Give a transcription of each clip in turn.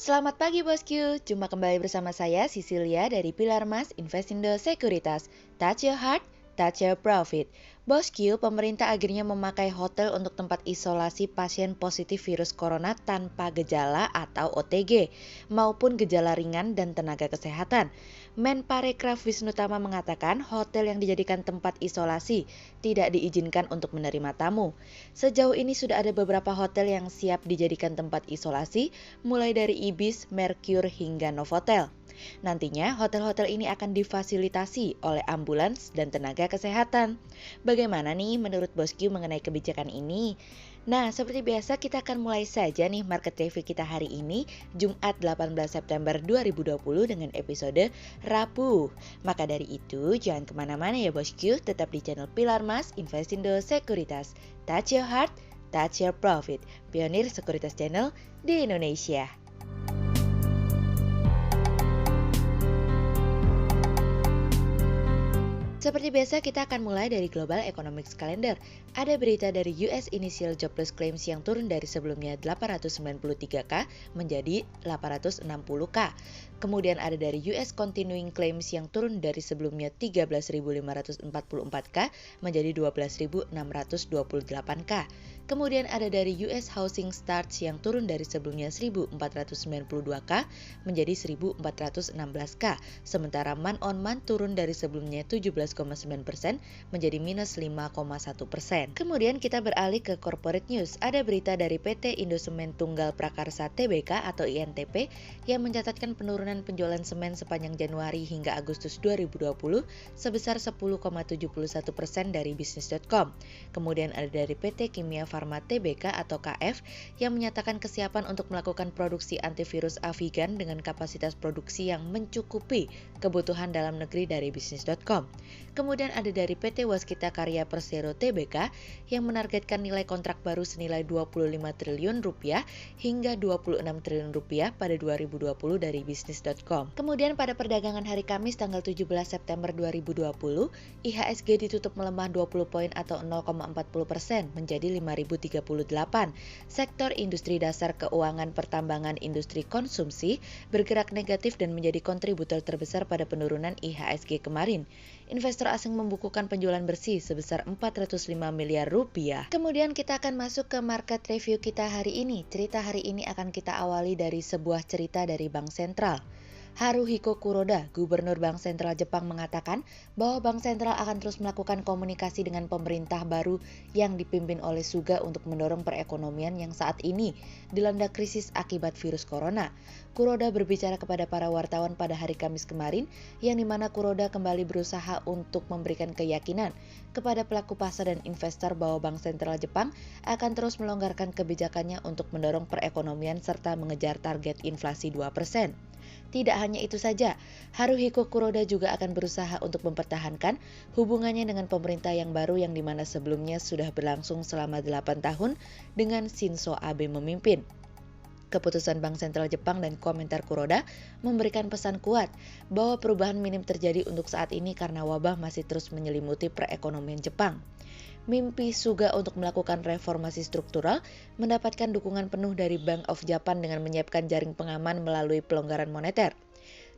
Selamat pagi bosku, jumpa kembali bersama saya Cecilia dari Pilar Mas Investindo Sekuritas. Touch your heart, touch your profit. Bosku, pemerintah akhirnya memakai hotel untuk tempat isolasi pasien positif virus corona tanpa gejala atau OTG, maupun gejala ringan dan tenaga kesehatan. Menparekraf Wisnu Tama mengatakan hotel yang dijadikan tempat isolasi tidak diizinkan untuk menerima tamu. Sejauh ini sudah ada beberapa hotel yang siap dijadikan tempat isolasi, mulai dari Ibis, Mercure, hingga Novotel. Nantinya, hotel-hotel ini akan difasilitasi oleh ambulans dan tenaga kesehatan. Bagaimana nih menurut bosku mengenai kebijakan ini? Nah, seperti biasa kita akan mulai saja nih market review kita hari ini, Jumat 18 September 2020 dengan episode Rabu. Maka dari itu, jangan kemana-mana ya bosku, tetap di channel Pilar Mas Investindo Sekuritas. Touch your heart, touch your profit. Pionir Sekuritas Channel di Indonesia. Seperti biasa kita akan mulai dari Global Economics Calendar. Ada berita dari US Initial Jobless Claims yang turun dari sebelumnya 893K menjadi 860K. Kemudian ada dari US Continuing Claims yang turun dari sebelumnya 13.544K menjadi 12.628K. Kemudian ada dari US Housing Starts yang turun dari sebelumnya 1.492K menjadi 1.416K. Sementara month-on-month turun dari sebelumnya 17,9% menjadi minus 5,1%. Kemudian kita beralih ke corporate news. Ada berita dari PT Indosemen Tunggal Prakarsa Tbk atau INTP yang mencatatkan penurunan penjualan semen sepanjang Januari hingga Agustus 2020 sebesar 10,71% dari bisnis.com. Kemudian ada dari PT Kimia Farma Tbk atau KF yang menyatakan kesiapan untuk melakukan produksi antivirus Avigan dengan kapasitas produksi yang mencukupi kebutuhan dalam negeri dari bisnis.com. Kemudian ada dari PT Waskita Karya Persero Tbk yang menargetkan nilai kontrak baru senilai 25 triliun rupiah hingga 26 triliun rupiah pada 2020 dari bisnis.com. Kemudian pada perdagangan hari Kamis tanggal 17 September 2020, IHSG ditutup melemah 20 poin atau 0,40% menjadi 5.038. Sektor industri dasar keuangan pertambangan industri konsumsi bergerak negatif dan menjadi kontributor terbesar pada penurunan IHSG kemarin. Investor asing membukukan penjualan bersih sebesar 405 miliar rupiah. Kemudian kita akan masuk ke market review kita hari ini. Cerita hari ini akan kita awali dari sebuah cerita dari Bank Sentral. Haruhiko Kuroda, Gubernur Bank Sentral Jepang mengatakan bahwa Bank Sentral akan terus melakukan komunikasi dengan pemerintah baru yang dipimpin oleh Suga untuk mendorong perekonomian yang saat ini dilanda krisis akibat virus corona. Kuroda berbicara kepada para wartawan pada hari Kamis kemarin, yang dimana Kuroda kembali berusaha untuk memberikan keyakinan kepada pelaku pasar dan investor bahwa Bank Sentral Jepang akan terus melonggarkan kebijakannya untuk mendorong perekonomian serta mengejar target inflasi 2%. Tidak hanya itu saja, Haruhiko Kuroda juga akan berusaha untuk mempertahankan hubungannya dengan pemerintah yang baru yang dimana sebelumnya sudah berlangsung selama 8 tahun dengan Shinzo Abe memimpin. Keputusan Bank Sentral Jepang dan komentar Kuroda memberikan pesan kuat bahwa perubahan minim terjadi untuk saat ini karena wabah masih terus menyelimuti perekonomian Jepang. Mimpi Suga untuk melakukan reformasi struktural mendapatkan dukungan penuh dari Bank of Japan dengan menyiapkan jaring pengaman melalui pelonggaran moneter.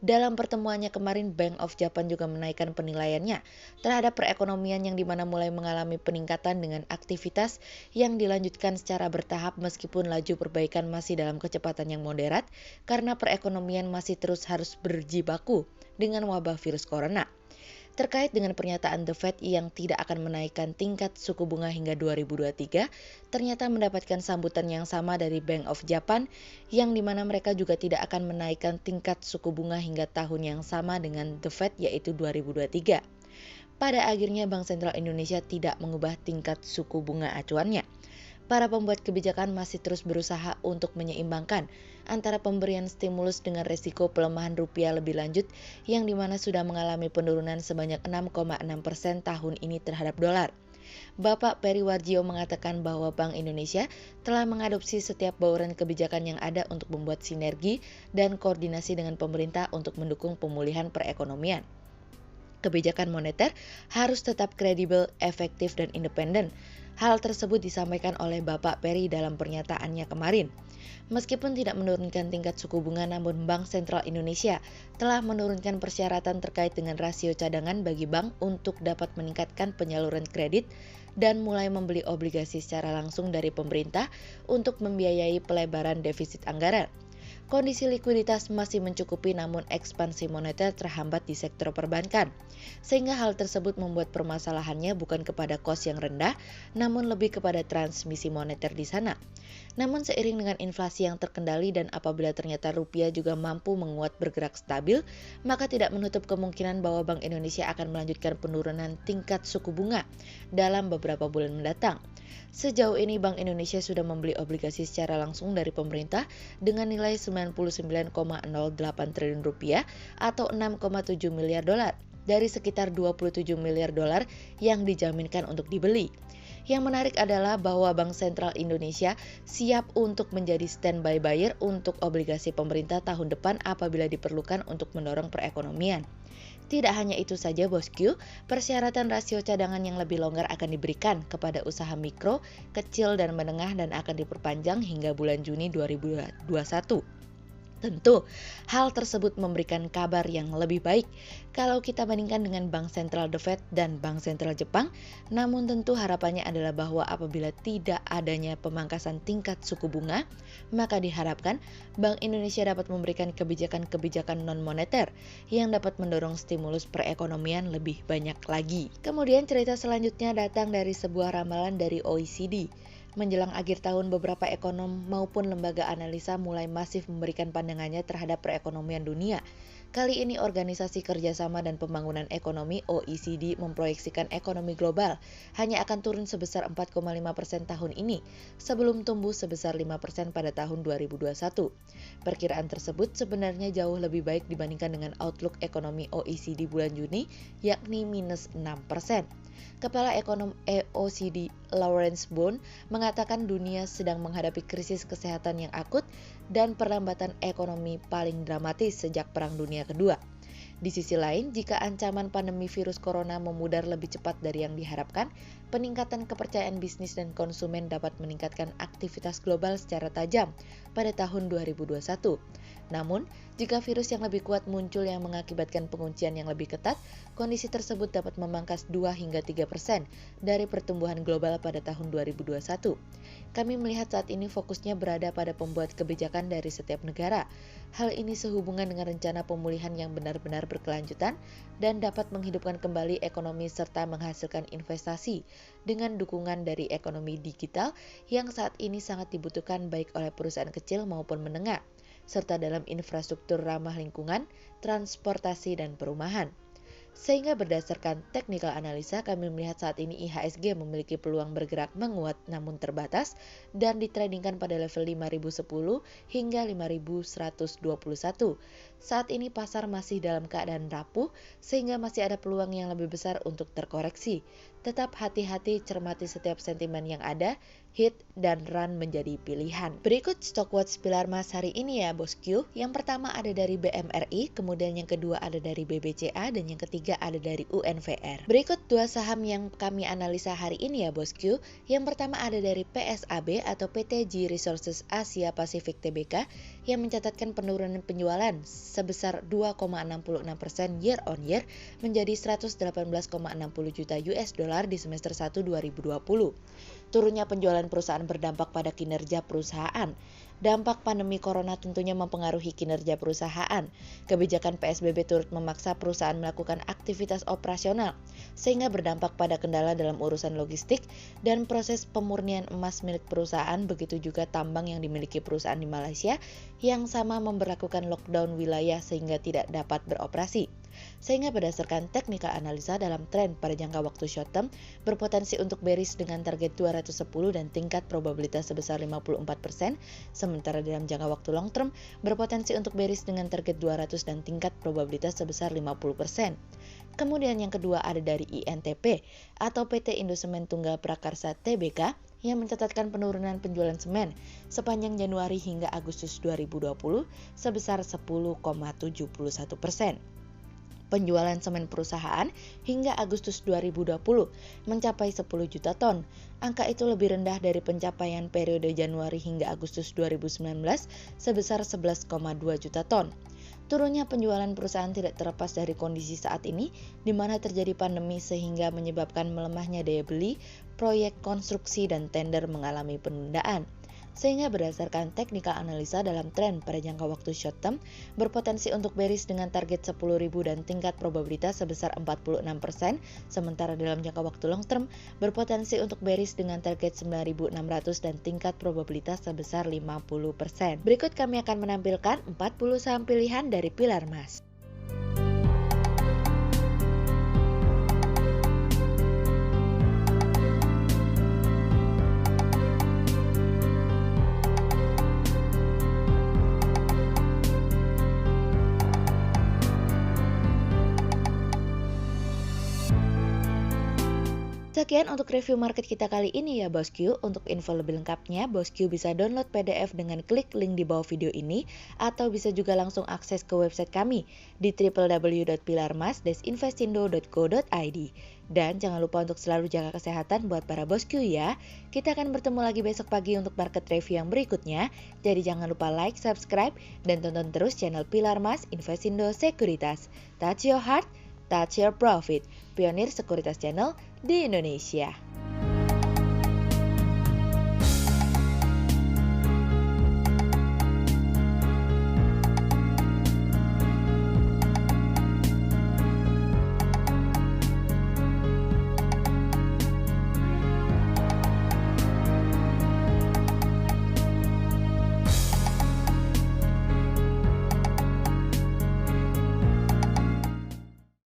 Dalam pertemuannya kemarin, Bank of Japan juga menaikkan penilaiannya terhadap perekonomian yang dimana mulai mengalami peningkatan dengan aktivitas yang dilanjutkan secara bertahap meskipun laju perbaikan masih dalam kecepatan yang moderat karena perekonomian masih terus harus berjibaku dengan wabah virus corona. Terkait dengan pernyataan The Fed yang tidak akan menaikkan tingkat suku bunga hingga 2023, ternyata mendapatkan sambutan yang sama dari Bank of Japan, yang dimana mereka juga tidak akan menaikkan tingkat suku bunga hingga tahun yang sama dengan The Fed yaitu 2023. Pada akhirnya Bank Sentral Indonesia tidak mengubah tingkat suku bunga acuannya. Para pembuat kebijakan masih terus berusaha untuk menyeimbangkan antara pemberian stimulus dengan resiko pelemahan rupiah lebih lanjut yang dimana sudah mengalami penurunan sebanyak 6,6% tahun ini terhadap dolar. Bapak Peri Warjio mengatakan bahwa Bank Indonesia telah mengadopsi setiap bauran kebijakan yang ada untuk membuat sinergi dan koordinasi dengan pemerintah untuk mendukung pemulihan perekonomian. Kebijakan moneter harus tetap kredibel, efektif, dan independen. Hal tersebut disampaikan oleh Bapak Peri dalam pernyataannya kemarin. Meskipun tidak menurunkan tingkat suku bunga, namun Bank Sentral Indonesia telah menurunkan persyaratan terkait dengan rasio cadangan bagi bank untuk dapat meningkatkan penyaluran kredit dan mulai membeli obligasi secara langsung dari pemerintah untuk membiayai pelebaran defisit anggaran. Kondisi likuiditas masih mencukupi, namun ekspansi moneter terhambat di sektor perbankan. Sehingga hal tersebut membuat permasalahannya bukan kepada kos yang rendah, namun lebih kepada transmisi moneter di sana. Namun seiring dengan inflasi yang terkendali dan apabila ternyata rupiah juga mampu menguat bergerak stabil, maka tidak menutup kemungkinan bahwa Bank Indonesia akan melanjutkan penurunan tingkat suku bunga dalam beberapa bulan mendatang. Sejauh ini Bank Indonesia sudah membeli obligasi secara langsung dari pemerintah dengan nilai 99,08 triliun rupiah atau 6,7 miliar dolar dari sekitar 27 miliar dolar yang dijaminkan untuk dibeli. Yang menarik adalah bahwa Bank Sentral Indonesia siap untuk menjadi standby buyer untuk obligasi pemerintah tahun depan apabila diperlukan untuk mendorong perekonomian. Tidak hanya itu saja bosku, persyaratan rasio cadangan yang lebih longgar akan diberikan kepada usaha mikro, kecil, dan menengah dan akan diperpanjang hingga bulan Juni 2021. Tentu, hal tersebut memberikan kabar yang lebih baik kalau kita bandingkan dengan Bank Sentral The Fed dan Bank Sentral Jepang, namun tentu harapannya adalah bahwa apabila tidak adanya pemangkasan tingkat suku bunga, maka diharapkan Bank Indonesia dapat memberikan kebijakan-kebijakan non-moneter yang dapat mendorong stimulus perekonomian lebih banyak lagi. Kemudian cerita selanjutnya datang dari sebuah ramalan dari OECD. Menjelang akhir tahun, beberapa ekonom maupun lembaga analisa mulai masif memberikan pandangannya terhadap perekonomian dunia. Kali ini Organisasi Kerjasama dan Pembangunan Ekonomi OECD memproyeksikan ekonomi global hanya akan turun sebesar 4,5% tahun ini, sebelum tumbuh sebesar 5% pada tahun 2021. Perkiraan tersebut sebenarnya jauh lebih baik dibandingkan dengan outlook ekonomi OECD bulan Juni, yakni minus 6%. Kepala Ekonom OECD Lawrence Boone mengatakan dunia sedang menghadapi krisis kesehatan yang akut dan perlambatan ekonomi paling dramatis sejak Perang Dunia Kedua. Di sisi lain, jika ancaman pandemi virus corona memudar lebih cepat dari yang diharapkan, peningkatan kepercayaan bisnis dan konsumen dapat meningkatkan aktivitas global secara tajam pada tahun 2021. Namun, jika virus yang lebih kuat muncul yang mengakibatkan penguncian yang lebih ketat, kondisi tersebut dapat memangkas 2 hingga 3% dari pertumbuhan global pada tahun 2021. Kami melihat saat ini fokusnya berada pada pembuat kebijakan dari setiap negara. Hal ini sehubungan dengan rencana pemulihan yang benar-benar berkelanjutan dan dapat menghidupkan kembali ekonomi serta menghasilkan investasi dengan dukungan dari ekonomi digital yang saat ini sangat dibutuhkan baik oleh perusahaan kecil maupun menengah, serta dalam infrastruktur ramah lingkungan, transportasi, dan perumahan. Sehingga berdasarkan technical analisa, kami melihat saat ini IHSG memiliki peluang bergerak menguat namun terbatas dan ditradingkan pada level 5010 hingga 5121. Saat ini pasar masih dalam keadaan rapuh sehingga masih ada peluang yang lebih besar untuk terkoreksi. Tetap hati-hati, cermati setiap sentimen yang ada, hit dan run menjadi pilihan. Berikut stock watch pilar emas hari ini ya bosku. Yang pertama ada dari BMRI, kemudian yang kedua ada dari BBCA, dan yang ketiga ada dari UNVR. Berikut dua saham yang kami analisa hari ini ya bosku. Yang pertama ada dari PSAB atau PT G Resources Asia Pasifik Tbk yang mencatatkan penurunan penjualan sebesar 2,66% year on year menjadi 118,60 juta US dollar di semester 1 2020. Turunnya penjualan perusahaan berdampak pada kinerja perusahaan. Dampak pandemi corona tentunya mempengaruhi kinerja perusahaan. Kebijakan PSBB turut memaksa perusahaan melakukan aktivitas operasional, sehingga berdampak pada kendala dalam urusan logistik dan proses pemurnian emas milik perusahaan, begitu juga tambang yang dimiliki perusahaan di Malaysia yang sama memberlakukan lockdown wilayah sehingga tidak dapat beroperasi. Sehingga berdasarkan technical analisa dalam tren pada jangka waktu short term berpotensi untuk bearish dengan target 210 dan tingkat probabilitas sebesar 54%, sementara dalam jangka waktu long term berpotensi untuk bearish dengan target 200 dan tingkat probabilitas sebesar 50%. Kemudian yang kedua ada dari INTP atau PT Indosemen Tunggal Prakarsa Tbk yang mencatatkan penurunan penjualan semen sepanjang Januari hingga Agustus 2020 sebesar 10,71%. Penjualan semen perusahaan hingga Agustus 2020 mencapai 10 juta ton. Angka itu lebih rendah dari pencapaian periode Januari hingga Agustus 2019 sebesar 11,2 juta ton. Turunnya penjualan perusahaan tidak terlepas dari kondisi saat ini, di mana terjadi pandemi sehingga menyebabkan melemahnya daya beli, proyek konstruksi dan tender mengalami penundaan. Sehingga berdasarkan technical analisa dalam tren pada jangka waktu short term, berpotensi untuk bearish dengan target 10.000 dan tingkat probabilitas sebesar 46%, sementara dalam jangka waktu long term, berpotensi untuk bearish dengan target 9.600 dan tingkat probabilitas sebesar 50%. Berikut kami akan menampilkan 40 saham pilihan dari Pilar Mas. Sekian untuk review market kita kali ini ya Bosku. Untuk info lebih lengkapnya, Bosku bisa download PDF dengan klik link di bawah video ini, atau bisa juga langsung akses ke website kami di www.pilarmas-investindo.co.id. Dan jangan lupa untuk selalu jaga kesehatan buat para Bosku ya. Kita akan bertemu lagi besok pagi untuk market review yang berikutnya. Jadi jangan lupa like, subscribe, dan tonton terus channel Pilar Mas Investindo Sekuritas. Touch your heart, touch your profit. Pionir Sekuritas Channel di Indonesia.